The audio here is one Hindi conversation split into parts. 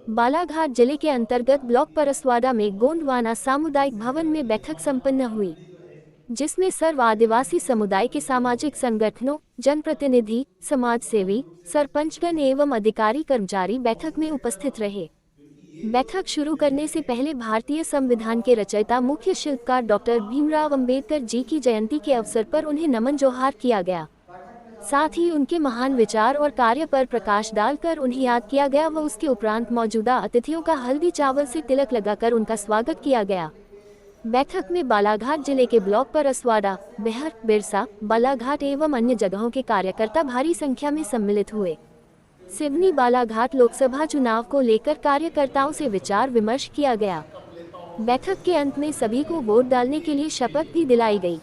बालाघाट जिले के अंतर्गत ब्लॉक परसवाड़ा में गोंडवाना सामुदायिक भवन में बैठक संपन्न हुई, जिसमें सर्व आदिवासी समुदाय के सामाजिक संगठनों, जनप्रतिनिधि, समाजसेवी, सरपंचगण एवं अधिकारी कर्मचारी बैठक में उपस्थित रहे। बैठक शुरू करने से पहले भारतीय संविधान के रचयिता मुख्य शिल्पकार डॉक्टर भीमराव अंबेडकर जी की जयंती के अवसर पर उन्हें नमन जोहार किया गया। साथ ही उनके महान विचार और कार्य पर प्रकाश डालकर उन्हें याद किया गया व उसके उपरांत मौजूदा अतिथियों का हल्दी चावल से तिलक लगाकर उनका स्वागत किया गया। बैठक में बालाघाट जिले के ब्लॉक परसवाड़ा, बेहर, बिरसा, बालाघाट एवं अन्य जगहों के कार्यकर्ता भारी संख्या में सम्मिलित हुए। सिवनी बालाघाट लोकसभा चुनाव को लेकर कार्यकर्ताओं से विचार विमर्श किया गया। बैठक के अंत में सभी को वोट डालने के लिए शपथ भी दिलाई गई।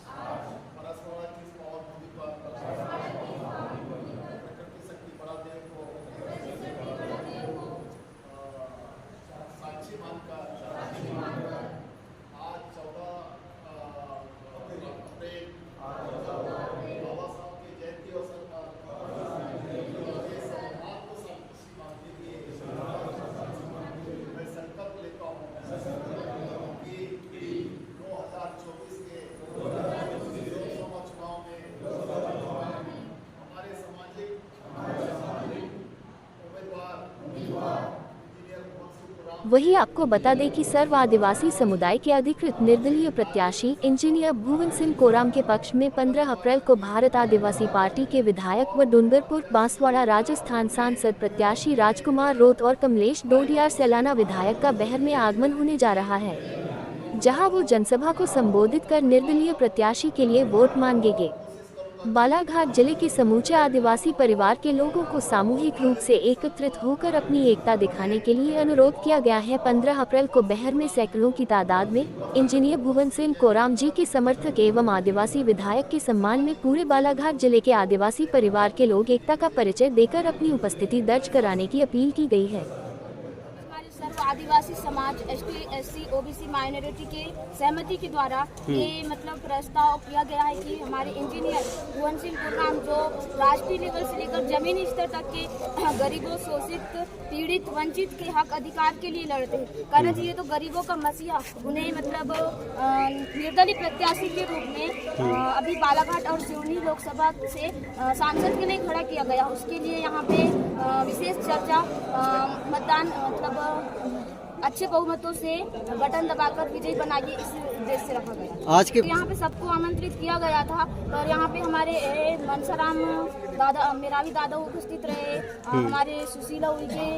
वहीं आपको बता दें कि सर्व आदिवासी समुदाय के अधिकृत निर्दलीय प्रत्याशी इंजीनियर भुवन सिंह कोराम के पक्ष में 15 अप्रैल को भारत आदिवासी पार्टी के विधायक व डूंगरपुर बांसवाड़ा राजस्थान सांसद प्रत्याशी राजकुमार रोत और कमलेश डोडियार सैलाना विधायक का बेहर में आगमन होने जा रहा है, जहां वो जनसभा को संबोधित कर निर्दलीय प्रत्याशी के लिए वोट मांगेंगे। बालाघाट जिले के समूचे आदिवासी परिवार के लोगों को सामूहिक रूप से एकत्रित होकर अपनी एकता दिखाने के लिए अनुरोध किया गया है। 15 अप्रैल को बेहर में सैकड़ों की तादाद में इंजीनियर भुवन सिंह कोराम जी के समर्थक एवं आदिवासी विधायक के सम्मान में पूरे बालाघाट जिले के आदिवासी परिवार के लोग एकता का परिचय देकर अपनी उपस्थिति दर्ज कराने की अपील की गई है। आदिवासी समाज ST SC OBC माइनॉरिटी के सहमति के द्वारा ये मतलब प्रस्ताव किया गया है कि हमारे इंजीनियर भुवन सिंह कोराम जो राष्ट्रीय लेवल से लेकर जमीनी स्तर तक के गरीबों, शोषित, पीड़ित, वंचित के हक अधिकार के लिए लड़ते हैं। कारण ये तो गरीबों का मसीहा, उन्हें मतलब निर्दलीय प्रत्याशी के रूप में अभी बालाघाट और सिवनी लोकसभा से सांसद के लिए खड़ा किया गया। उसके लिए यहाँ पे विशेष चर्चा, मतदान मतलब अच्छे बहुमतों से बटन दबाकर विजयी बनाइए, इस उद्देश्य से रखा गया। आज के यहाँ पे सबको आमंत्रित किया गया था, पर यहाँ पे हमारे मनसाराम दादा, मेरावी दादा उपस्थित रहे, हमारे सुशीला उइके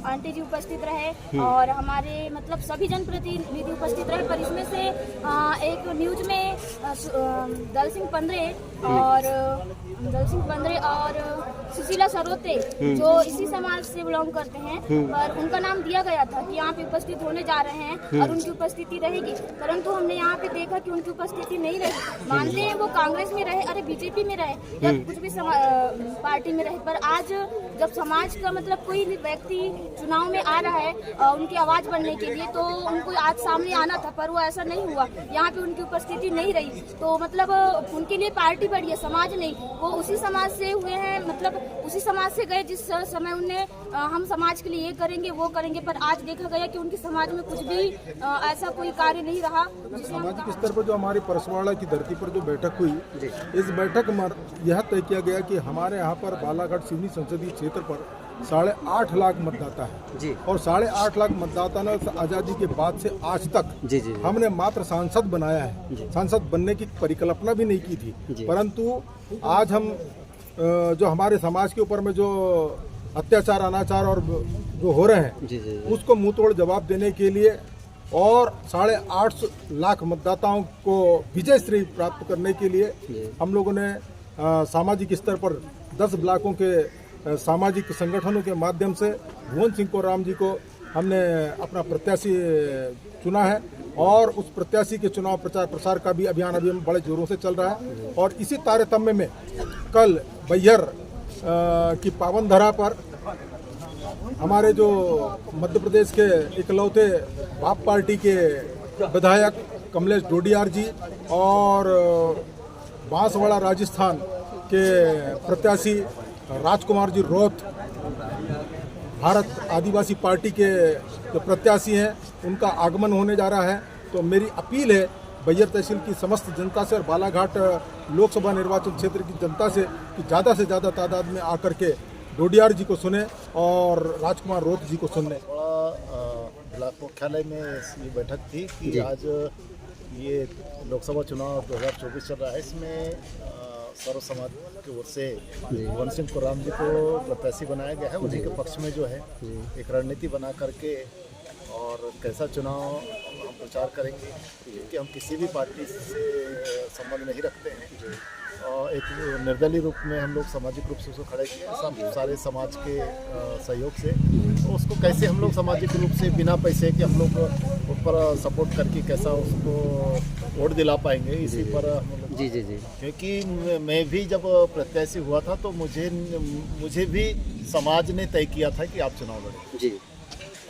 आंटी जी उपस्थित रहे और हमारे मतलब सभी जनप्रतिनिधि उपस्थित रहे। पर इसमें से एक न्यूज में दल सिंह पंद्रे और सुशीला सरोते जो इसी समाज से बिलोंग करते हैं, पर उनका नाम दिया गया था कि यहाँ पे उपस्थित होने जा रहे हैं और उनकी उपस्थिति रहेगी, परंतु हमने यहाँ पे देखा कि उनकी उपस्थिति नहीं रही। मानते हैं वो कांग्रेस में रहे, अरे बीजेपी में रहे या कुछ भी पार्टी में रहे, पर आज जब समाज का मतलब कोई व्यक्ति चुनाव में आ रहा है उनकी आवाज बढ़ने के लिए, तो उनको आज सामने आना था, पर वो ऐसा नहीं हुआ। यहाँ पे उनकी उपस्थिति नहीं रही, तो मतलब उनके लिए पार्टी बढ़ी है, समाज नहीं। वो उसी समाज से हुए हैं, मतलब उसी समाज से गए जिस समय उन्हें हम समाज के लिए ये करेंगे वो करेंगे, पर आज देखा गया कि उनके समाज में कुछ भी ऐसा कोई कार्य नहीं रहा। सामाजिक स्तर पर जो हमारी परसवाड़ा की धरती पर जो बैठक हुई, इस बैठक में यह तय किया गया कि हमारे यहाँ पर बालाघाट सिवनी संसदीय क्षेत्र पर 8.5 लाख मतदाता है जी, और 8.5 लाख मतदाता ने आज़ादी के बाद से आज तक हमने मात्र सांसद बनाया है। सांसद बनने की परिकल्पना भी नहीं की थी, परंतु आज हम जो हमारे समाज के ऊपर में जो अत्याचार, अनाचार और जो हो रहे हैं उसको मुंह तोड़ जवाब देने के लिए और 8.5 लाख मतदाताओं को विजय श्री प्राप्त करने के लिए हम लोगों ने सामाजिक स्तर पर 10 ब्लॉकों के सामाजिक संगठनों के माध्यम से भुवन सिंह कोराम जी को हमने अपना प्रत्याशी चुना है और उस प्रत्याशी के चुनाव प्रचार प्रसार का भी अभियान अभी बड़े जोरों से चल रहा है। और इसी तारतम्य में कल बैहर की पावन धरा पर हमारे जो मध्य प्रदेश के इकलौते बाप पार्टी के विधायक कमलेश डोडियार जी और बांसवाड़ा राजस्थान के प्रत्याशी राजकुमार जी रोथ, भारत आदिवासी पार्टी के जो प्रत्याशी हैं, उनका आगमन होने जा रहा है। तो मेरी अपील है बैहर तहसील की समस्त जनता से और बालाघाट लोकसभा निर्वाचन क्षेत्र की जनता से कि ज़्यादा से ज़्यादा तादाद में आकर के डोडियार जी को सुने और राजकुमार रोथ जी को सुने। ब्लॉक मुख्यालय में ये बैठक थी कि आज ये लोकसभा चुनाव 2024 चल रहा है। इसमें सर्व समाज की ओर से भवन सिंह कुर्राम जी को प्रत्याशी बनाया गया है। उन्हीं के पक्ष में जो है एक रणनीति बना करके और कैसा चुनाव हम प्रचार करेंगे, क्योंकि हम किसी भी पार्टी से संबंध नहीं रखते हैं। एक निर्दलीय रूप में हम लोग सामाजिक रूप से उसको खड़े किए सब सारे समाज के सहयोग से। तो उसको कैसे हम लोग सामाजिक रूप से बिना पैसे के हम लोग ऊपर सपोर्ट करके कैसा उसको वोट दिला पाएंगे, इसी पर हम लोग जी जी जी क्योंकि मैं भी जब प्रत्याशी हुआ था तो मुझे भी समाज ने तय किया था कि आप चुनाव लड़ें जी।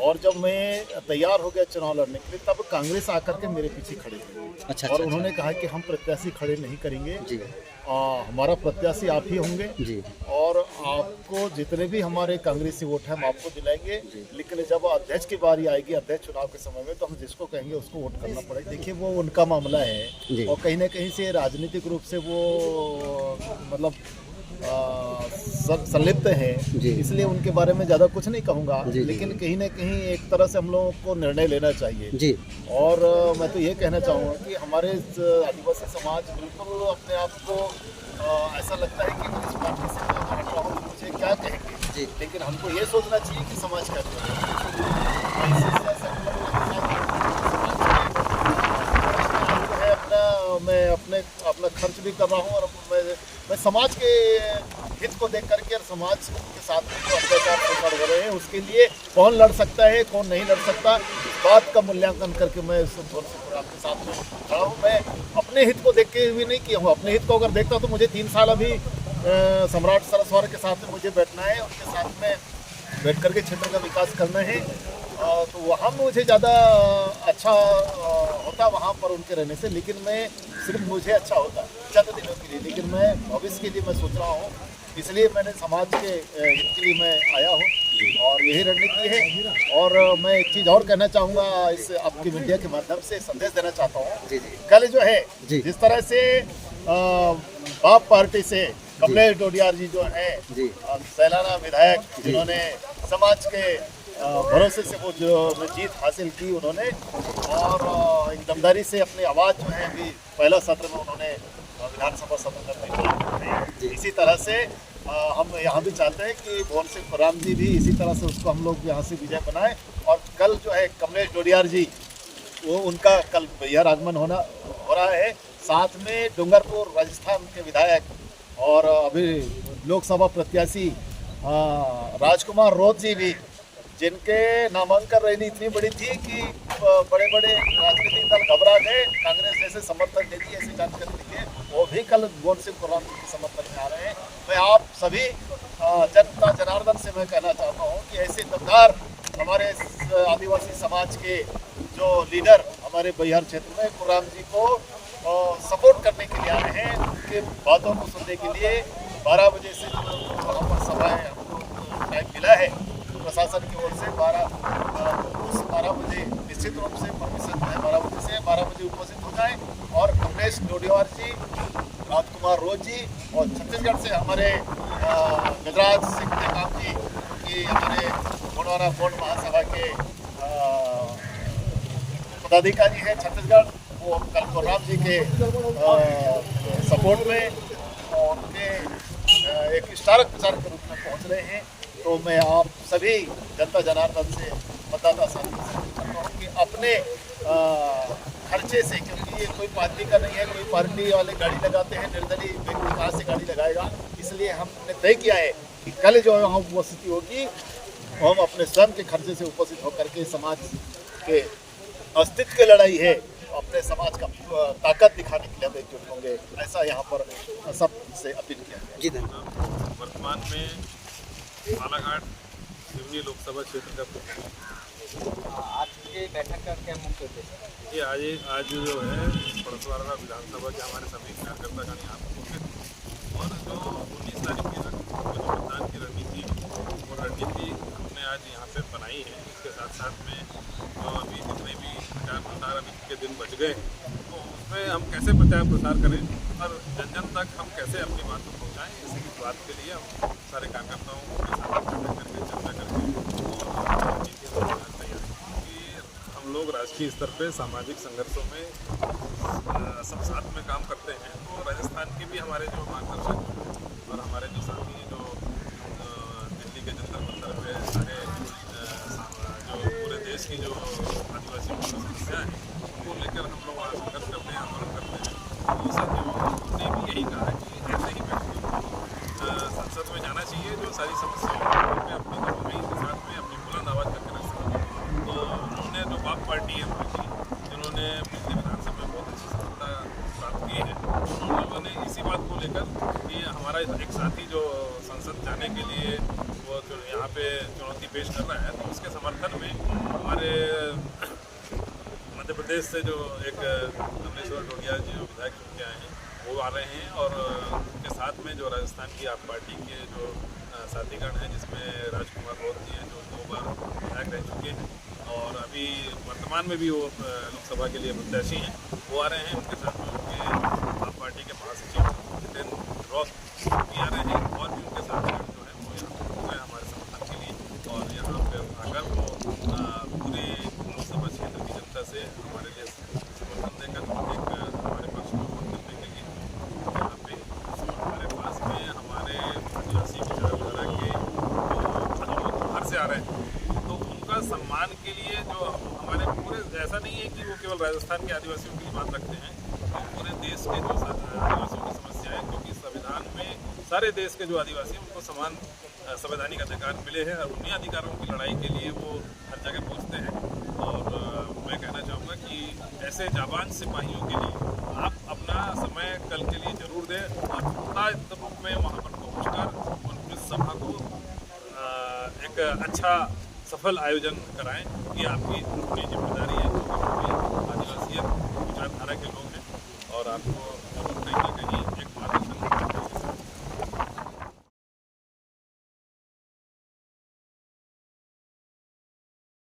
और जब मैं तैयार हो गया चुनाव लड़ने के लिए तब कांग्रेस आकर के मेरे पीछे खड़े थे। अच्छा, और अच्छा, उन्होंने कहा कि हम प्रत्याशी खड़े नहीं करेंगे जी। हमारा प्रत्याशी आप ही होंगे जी। और आपको जितने भी हमारे कांग्रेसी वोट हैं हम आपको दिलाएंगे। लेकिन जब अध्यक्ष की बारी आएगी, अध्यक्ष चुनाव के समय में, तो हम जिसको कहेंगे उसको वोट करना पड़ेगा। देखिए वो उनका मामला है और कहीं ना कहीं से राजनीतिक रूप से वो मतलब संलिप्त हैं, इसलिए उनके बारे में ज़्यादा कुछ नहीं कहूँगा। लेकिन कहीं ना कहीं एक तरह से हम लोगों को निर्णय लेना चाहिए जी। और मैं तो ये कहना चाहूँगा कि हमारे आदिवासी समाज बिल्कुल अपने आप को ऐसा लगता है कि इस पार्टी से मैं हट रहा हूँ, मुझे क्या कहेंगे जी। लेकिन हमको ये सोचना चाहिए कि समाज क्या मैं अपना खर्च भी कर रहा हूँ और मैं समाज के हित को देख करके और समाज के साथ में जो अत्याचार प्रकट हो रहे हैं उसके लिए कौन लड़ सकता है कौन नहीं लड़ सकता, इस बात का मूल्यांकन करके मैं आपके साथ में खड़ा हूँ। मैं अपने हित को देख के भी नहीं किया हूँ। अपने हित को अगर देखता तो मुझे 3 साल अभी सम्राट सरस्वती के साथ में मुझे बैठना है, उनके साथ में बैठ करके क्षेत्र का विकास करना है। तो वहाँ मुझे ज़्यादा अच्छा होता वहाँ पर उनके रहने से, लेकिन मैं सिर्फ मुझे अच्छा होता चंद दिनों के लिए, लेकिन मैं भविष्य के लिए मैं सोच रहा हूँ। इसलिए मैंने समाज के हित के लिए मैं आया हूँ और यही रणनीति है। और मैं एक चीज़ और कहना चाहूँगा, इस आपकी मीडिया के माध्यम से संदेश देना चाहता हूँ। कल जो है जिस तरह से बाप पार्टी से कमलेश डोडियार जी जो है सैलाना विधायक, जिन्होंने समाज के भरोसे से वो जो जीत हासिल की उन्होंने, और एक दमदारी से अपनी आवाज़ जो है अभी पहला सत्र में उन्होंने विधानसभा सत्र में, इसी तरह से हम यहाँ भी चाहते हैं कि भवन सिंह कुर्राम जी भी इसी तरह से उसको हम लोग यहाँ से विजय बनाएं। और कल जो है कमलेश डोडियार जी वो उनका कल बैहर आगमन हो रहा है, साथ में डूंगरपुर राजस्थान के विधायक और अभी लोकसभा प्रत्याशी राजकुमार रोथ जी भी, जिनके नामांकन रैली इतनी बड़ी थी कि बड़े बड़े राजनीतिक दल घबरा गए, कांग्रेस जैसे समर्थन दे दी, ऐसी जानकारी दी है, वो भी कल भवन सिंह कुर्राम जी के समर्थन में आ रहे हैं। मैं आप सभी जनता जनार्दन से मैं कहना चाहता हूँ कि ऐसे दमदार हमारे आदिवासी समाज के जो लीडर हमारे बैहर क्षेत्र में कुर्राम जी को सपोर्ट करने के लिए आ रहे हैं, उनके बातों को सुनने के लिए 12 बजे से जो वहाँ पर सभाएँ हमको टाइम मिला है प्रशासन की ओर से 12 बजे निश्चित रूप से परमिशन है, 12 बजे से 12 बजे उपस्थित हो जाए। और कमलेश डोडियार जी, राजकुमार रोथ जी और छत्तीसगढ़ से हमारे गजराज सिंह टेकाम जी, कि हमारे गोंडवाना गोंड महासभा के पदाधिकारी हैं छत्तीसगढ़, वो कल कुर्राम जी के सपोर्ट में उनके एक स्टारक प्रचारक के रूप में पहुँच रहे हैं। तो मैं आप सभी जनता जनार्दन से मतदाता साथी से कहता हूँ कि अपने खर्चे से, क्योंकि ये कोई पार्टी का नहीं है, कोई पार्टी वाले गाड़ी लगाते हैं, निर्दलीय व्यक्ति कहाँ से गाड़ी लगाएगा, इसलिए हमने तय किया है कि कल जो यहाँ उपस्थिति होगी हम अपने स्वयं के खर्चे से उपस्थित होकर के समाज के अस्तित्व की लड़ाई है, अपने समाज का ताकत दिखाने के लिए हम एकजुट होंगे, ऐसा यहाँ पर सबसे अपील किया गया। जी धन्यवाद। वर्तमान में बालाघाट सिवनी लोकसभा क्षेत्र का आज के बैठक का क्या मुख्य उद्देश्य है? ये आज जो है परसवाड़ा विधानसभा के हमारे सभी कार्यकर्तागण यहाँ पर उपस्थित हैं और जो 19 तारीख की जो मतदान की रणनीति वो रणनीति हमने आज यहाँ पे बनाई है। इसके साथ साथ में जो अभी जितने भी प्रचार प्रसार अभी के दिन बच गए हैं तो उसमें हम कैसे प्रचार प्रसार करें और जन जन तक हम कैसे अपनी बात को पहुँचाएँ, इसी बात के लिए हम सारे कार्यकर्ताओं के साथ करके चर्चा करके और हम लोग राष्ट्रीय स्तर पे सामाजिक संघर्षों में सब साथ में काम करते हैं। तो राजस्थान के भी हमारे जो मार्गदर्शक और हमारे जो साथी जो दिल्ली के जंतर मंतर पे सारे जो पूरे देश की जो आदिवासियों की समस्या है उनको लेकर हम लोग वहाँ संघर्ष करते हैं, आंदोलन करते हैं। तो साथियों ने भी यही कहा है कि ऐसे ही व्यक्तियों को संसद में जाना चाहिए जो सारी समस्याओं पे अपनी गंभीरता के साथ में अपनी बुलंद आवाज़ करके रख सकें। तो उन्होंने जो बाप पार्टी है उनकी जिन्होंने पिछले विधानसभा में बहुत अच्छी सफलता प्राप्त की है, उन लोगों ने इसी बात को लेकर कि हमारा एक साथी जो संसद जाने के लिए वो जो यहाँ पे चुनौती पेश कर रहा है तो उसके समर्थन में हमारे मध्य प्रदेश से जो एक कमलेश्वर डोडिया जी जो विधायक चुन के आए हैं वो आ रहे हैं और उनके साथ में जो राजस्थान की आप पार्टी के जो साथीगण हैं जिसमें राजकुमार राउत जी हैं जो 2 बार विधायक रह चुके हैं और अभी वर्तमान में भी वो लोकसभा के लिए प्रत्याशी हैं, वो आ रहे हैं। उनके साथ में उनके आप पार्टी के महासचिव जितेंद्र रॉस भी आ रहे हैं और भी उनके साथीगण जो है वो यहाँ पर हमारे समर्थन के लिए और यहाँ पर आकर वो पूरे लोकसभा क्षेत्र की जनता से हमारे लिए समर्थन देकर एक हमारे पक्ष में वोट करने के लिए यहाँ पे हमारे पास में हमारे आदिवासी विचारधारा के जो बाहर से आ रहे हैं तो उनका सम्मान के लिए जो हमारे पूरे ऐसा नहीं है कि वो केवल राजस्थान के आदिवासियों की बात रखते हैं, तो पूरे देश के जो आदिवासियों की समस्याएं क्योंकि संविधान में सारे देश के जो आदिवासी हैं उनको समान संवैधानिक अधिकार मिले हैं और उन्हीं अधिकारों की लड़ाई के लिए वो हर जगह पहुँचते हैं। और मैं कहना चाहूँगा कि ऐसे जाबाज सिपाहियों के लिए आप अपना समय कल के लिए जरूर दें और पूरा रूप में वहाँ पर पहुँचकर उन सभा को एक अच्छा सफल आयोजन कराएं। ये आपकी अपनी जिम्मेदारी है क्योंकि आदिवासी विचारधारा के लोग हैं और आपको